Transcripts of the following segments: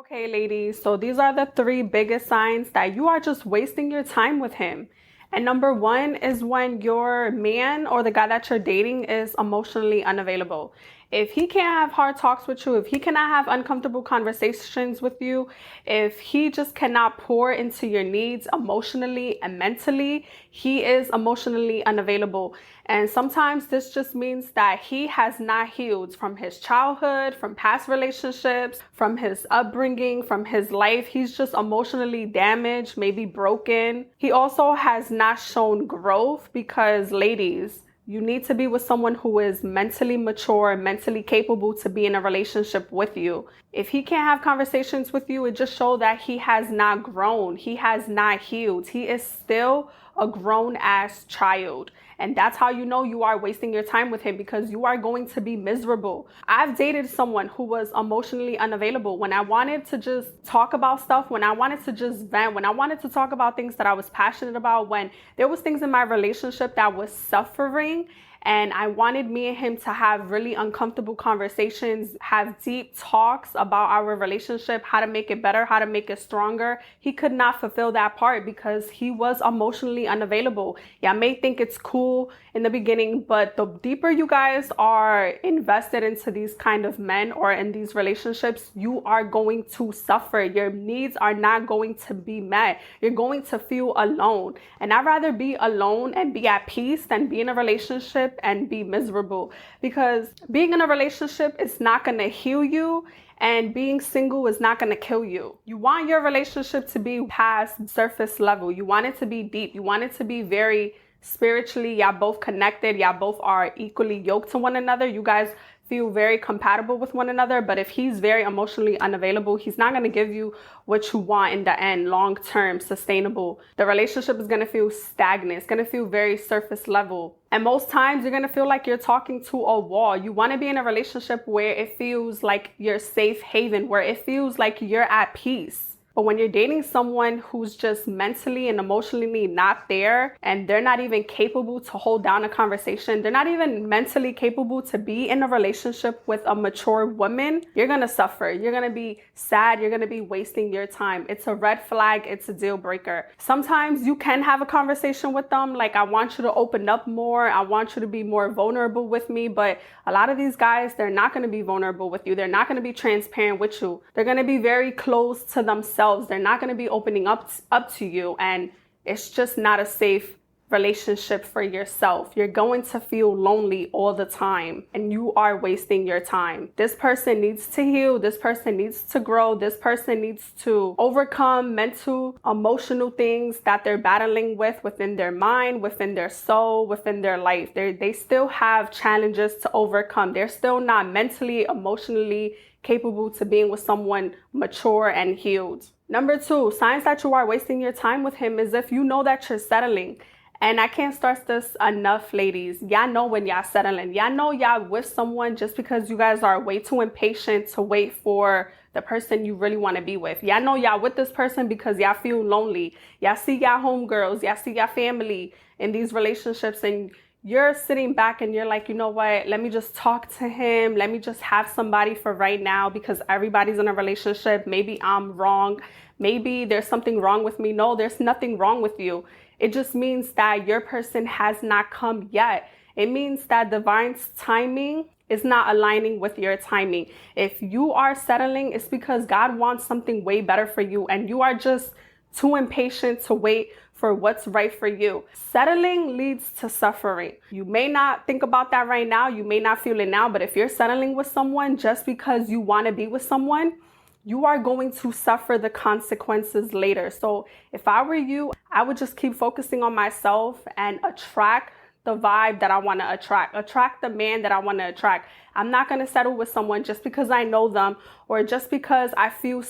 Okay, ladies, so these are the three biggest signs that you are just wasting your time with him. And number one is when your man or the guy that you're dating is emotionally unavailable. If he can't have hard talks with you, if he cannot have uncomfortable conversations with you, if he just cannot pour into your needs emotionally and mentally, he is emotionally unavailable. And sometimes this just means that he has not healed from his childhood, from past relationships, from his upbringing, from his life. He's just emotionally damaged, maybe broken. He also has not shown growth because, ladies, you need to be with someone who is mentally mature, mentally capable to be in a relationship with you. If he can't have conversations with you, it just shows that he has not grown. He has not healed. He is still a grown ass child. And that's how you know you are wasting your time with him, because you are going to be miserable. I've dated someone who was emotionally unavailable. When I wanted to just talk about stuff, when I wanted to just vent, when I wanted to talk about things that I was passionate about, when there was things in my relationship that was suffering, and I wanted me and him to have really uncomfortable conversations, have deep talks about our relationship, how to make it better, how to make it stronger. He could not fulfill that part because he was emotionally unavailable. Yeah, I may think it's cool in the beginning, but the deeper you guys are invested into these kind of men or in these relationships, you are going to suffer. Your needs are not going to be met. You're going to feel alone. And I'd rather be alone and be at peace than be in a relationship and be miserable, because being in a relationship is not going to heal you, and being single is not going to kill you. You want your relationship to be past surface level. You want it to be deep. You want it to be very spiritually. Y'all both connected. Y'all both are equally yoked to one another. You guys feel very compatible with one another. But if he's very emotionally unavailable, he's not going to give you what you want in the end, long-term, sustainable. The relationship is going to feel stagnant. It's going to feel very surface level. And most times you're going to feel like you're talking to a wall. You want to be in a relationship where it feels like your safe haven, where it feels like you're at peace. But when you're dating someone who's just mentally and emotionally not there, and they're not even capable to hold down a conversation, they're not even mentally capable to be in a relationship with a mature woman, you're going to suffer. You're going to be sad. You're going to be wasting your time. It's a red flag. It's a deal breaker. Sometimes you can have a conversation with them. Like, I want you to open up more. I want you to be more vulnerable with me. But a lot of these guys, they're not going to be vulnerable with you. They're not going to be transparent with you. They're going to be very close to themselves. They're not going to be opening up to you, and it's just not a safe relationship for yourself. You're going to feel lonely all the time, and you are wasting your time. This person needs to heal. This person needs to grow. This person needs to overcome mental, emotional things that they're battling with within their mind, within their soul, within their life. They still have challenges to overcome. They're still not mentally, emotionally capable to being with someone mature and healed. Number two, signs that you are wasting your time with him is if you know that you're settling. And I can't stress this enough, ladies. Y'all know when y'all settling. Y'all know y'all with someone just because you guys are way too impatient to wait for the person you really want to be with. Y'all know y'all with this person because y'all feel lonely. Y'all see y'all homegirls. Y'all see y'all family in these relationships, and you're sitting back and you're like, you know what? Let me just talk to him. Let me just have somebody for right now because everybody's in a relationship. Maybe I'm wrong. Maybe there's something wrong with me. No, there's nothing wrong with you. It just means that your person has not come yet. It means that divine's timing is not aligning with your timing. If you are settling, it's because God wants something way better for you, and you are just too impatient to wait for what's right for you. Settling leads to suffering. You may not think about that right now. You may not feel it now, but if you're settling with someone just because you want to be with someone, you are going to suffer the consequences later. So if I were you, I would just keep focusing on myself and attract the vibe that I want to attract the man that I want to attract. I'm not going to settle with someone just because I know them, or just because I feel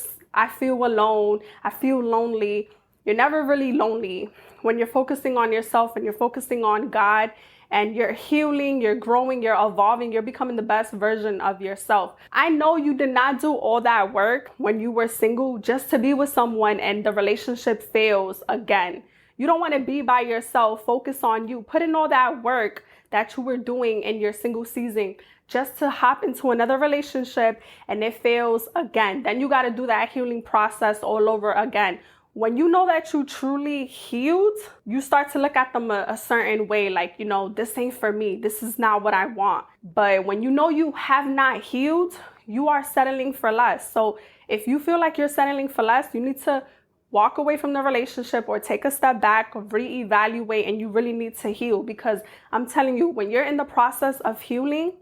alone, I feel lonely. You're never really lonely when you're focusing on yourself and you're focusing on God, and you're healing, you're growing, you're evolving, you're becoming the best version of yourself. I know you did not do all that work when you were single just to be with someone and the relationship fails again. You don't want to be by yourself. Focus on you. Put in all that work that you were doing in your single season just to hop into another relationship and it fails again. Then you got to do that healing process all over again. When you know that you truly healed, you start to look at them a certain way, like, this ain't for me. This is not what I want. But when you know you have not healed, you are settling for less. So if you feel like you're settling for less, you need to walk away from the relationship or take a step back, reevaluate, and you really need to heal. Because I'm telling you, when you're in the process of healing,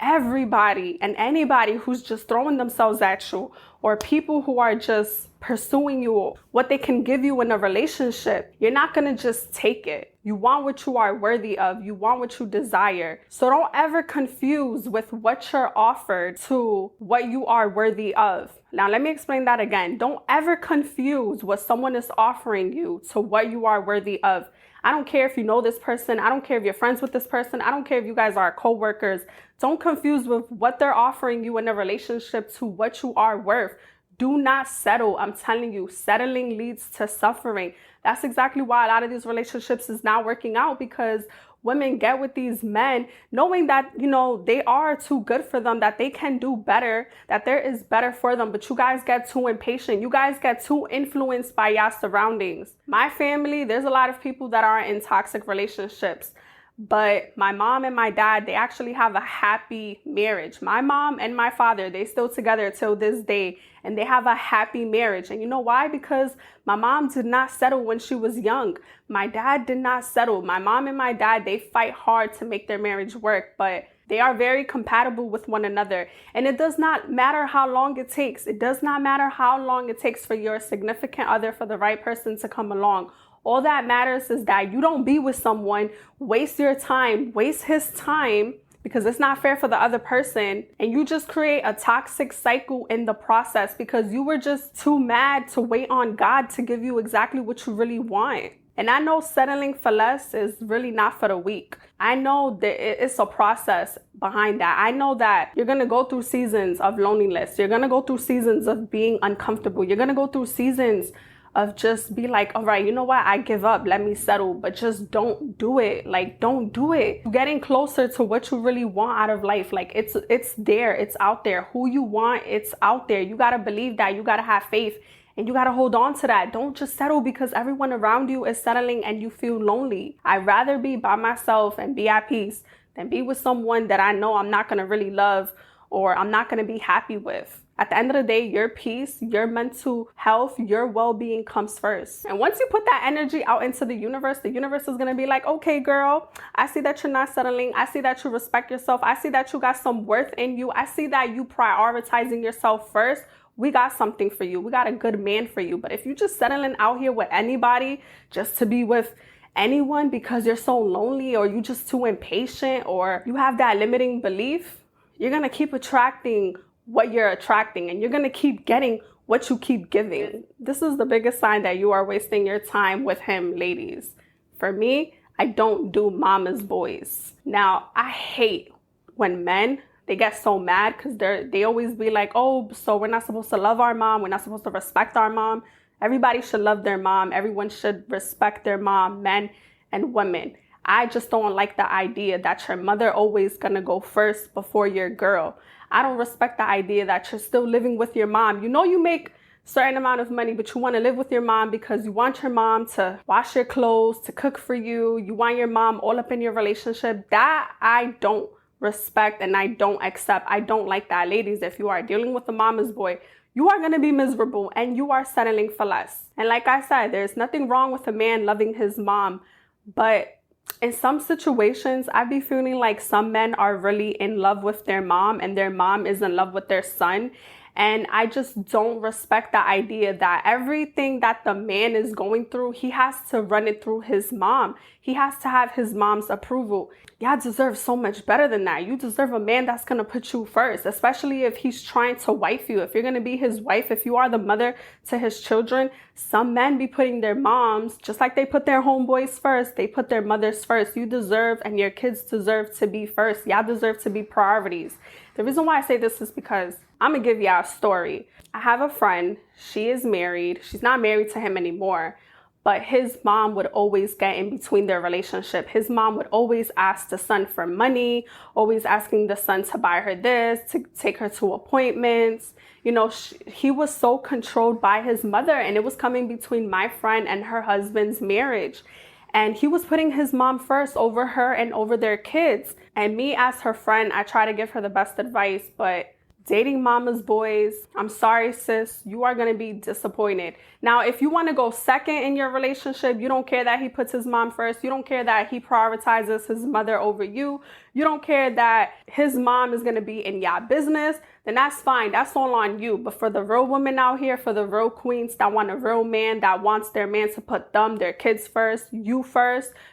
everybody and anybody who's just throwing themselves at you, or people who are just pursuing you, what they can give you in a relationship, you're not going to just take it. You want what you are worthy of. You want what you desire. So don't ever confuse with what you're offered to what you are worthy of. Now, let me explain that again. Don't ever confuse what someone is offering you to what you are worthy of. I don't care if you know this person. I don't care if you're friends with this person. I don't care if you guys are co-workers. Don't confuse with what they're offering you in a relationship to what you are worth. Do not settle. I'm telling you, settling leads to suffering. That's exactly why a lot of these relationships is not working out, because women get with these men knowing that, they are too good for them, that they can do better, that there is better for them. But you guys get too impatient. You guys get too influenced by your surroundings. My family, there's a lot of people that are in toxic relationships. But my mom and my dad, they actually have a happy marriage. My mom and my father, they still together till this day, and they have a happy marriage. And you know why? Because my mom did not settle when she was young. My dad did not settle. My mom and my dad, they fight hard to make their marriage work, but they are very compatible with one another. And it does not matter how long it takes. It does not matter how long it takes for your significant other, for the right person to come along. All that matters is that you don't be with someone, waste your time, waste his time, because it's not fair for the other person. And you just create a toxic cycle in the process because you were just too mad to wait on God to give you exactly what you really want. And I know settling for less is really not for the weak. I know that it's a process behind that. I know that you're going to go through seasons of loneliness. You're going to go through seasons of being uncomfortable. You're going to go through seasons of just be like, all right, you know what? I give up. Let me settle. But just don't do it. Like, don't do it. Getting closer to what you really want out of life. Like, it's there. It's out there. Who you want, it's out there. You got to believe that. You got to have faith. And you got to hold on to that. Don't just settle because everyone around you is settling and you feel lonely. I'd rather be by myself and be at peace than be with someone that I know I'm not going to really love or I'm not going to be happy with. At the end of the day, your peace, your mental health, your well-being comes first. And once you put that energy out into the universe is going to be like, okay, girl, I see that you're not settling. I see that you respect yourself. I see that you got some worth in you. I see that you prioritizing yourself first. We got something for you. We got a good man for you. But if you're just settling out here with anybody just to be with anyone because you're so lonely, or you just too impatient, or you have that limiting belief, you're going to keep attracting what you're attracting, and you're going to keep getting what you keep giving. This is the biggest sign that you are wasting your time with him, ladies. For me, I don't do mama's boys. Now, I hate when men, they get so mad because they always be like, oh, so we're not supposed to love our mom. We're not supposed to respect our mom. Everybody should love their mom. Everyone should respect their mom, men and women. I just don't like the idea that your mother always gonna go first before your girl. I don't respect the idea that you're still living with your mom. You know you make certain amount of money, but you want to live with your mom because you want your mom to wash your clothes, to cook for you. You want your mom all up in your relationship. That I don't respect and I don't accept. I don't like that. Ladies, if you are dealing with a mama's boy, you are going to be miserable and you are settling for less. And like I said, there's nothing wrong with a man loving his mom, but in some situations, I be feeling like some men are really in love with their mom and their mom is in love with their son. And I just don't respect the idea that everything that the man is going through, he has to run it through his mom. He has to have his mom's approval. Y'all deserve so much better than that. You deserve a man that's going to put you first, especially if he's trying to wife you. If you're going to be his wife, if you are the mother to his children, some men be putting their moms, just like they put their homeboys first, they put their mothers first. You deserve and your kids deserve to be first. Y'all deserve to be priorities. The reason why I say this is because I'm going to give y'all a story. I have a friend. She is married. She's not married to him anymore. but his mom would always get in between their relationship. His mom would always ask the son for money, always asking the son to buy her this, to take her to appointments. You know, he was so controlled by his mother, and it was coming between my friend and her husband's marriage. And he was putting his mom first over her and over their kids. And me as her friend, I try to give her the best advice, but dating mama's boys, I'm sorry, sis, you are going to be disappointed. Now, if you want to go second in your relationship, you don't care that he puts his mom first. You don't care that he prioritizes his mother over you. You don't care that his mom is going to be in your business. Then that's fine. That's all on you. But for the real women out here, for the real queens that want a real man, that wants their man to put them, their kids first, you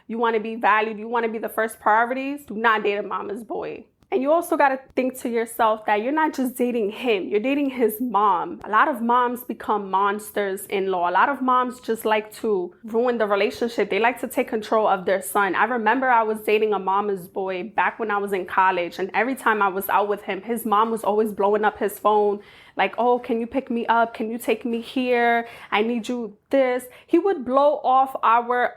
want to be valued, you want to be the first priorities, do not date a mama's boy. And you also got to think to yourself that you're not just dating him, you're dating his mom. A lot of moms become monsters in law. A lot of moms just like to ruin the relationship. They like to take control of their son. I remember I was dating a mama's boy back when I was in college. And every time I was out with him, his mom was always blowing up his phone. Like, oh, can you pick me up? Can you take me here? I need you this. He would blow off our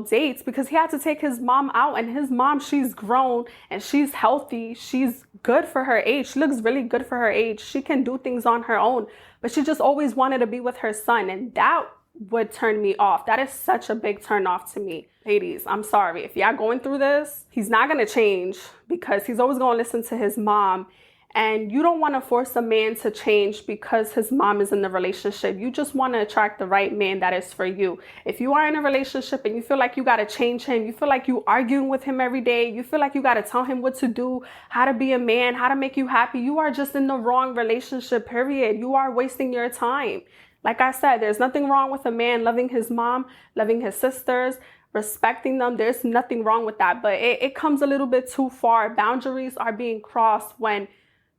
dates because he had to take his mom out, and his mom, she's grown and she's healthy. She's good for her age. She looks really good for her age. She can do things on her own, but she just always wanted to be with her son. And that would turn me off. That is such a big turn off to me. Ladies, I'm sorry. If y'all going through this, he's not going to change because he's always going to listen to his mom. And you don't want to force a man to change because his mom is in the relationship. You just want to attract the right man that is for you. If you are in a relationship and you feel like you got to change him, you feel like you arguing with him every day, you feel like you got to tell him what to do, how to be a man, how to make you happy, you are just in the wrong relationship, period. You are wasting your time. Like I said, there's nothing wrong with a man loving his mom, loving his sisters, respecting them. There's nothing wrong with that. But it comes a little bit too far. Boundaries are being crossed when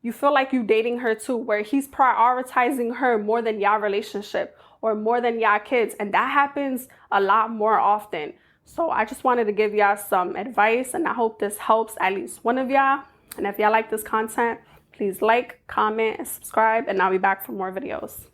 you feel like you dating her too, where he's prioritizing her more than y'all relationship or more than y'all kids. And that happens a lot more often. So I just wanted to give y'all some advice, and I hope this helps at least one of y'all. And if y'all like this content, please like, comment, and subscribe, and I'll be back for more videos.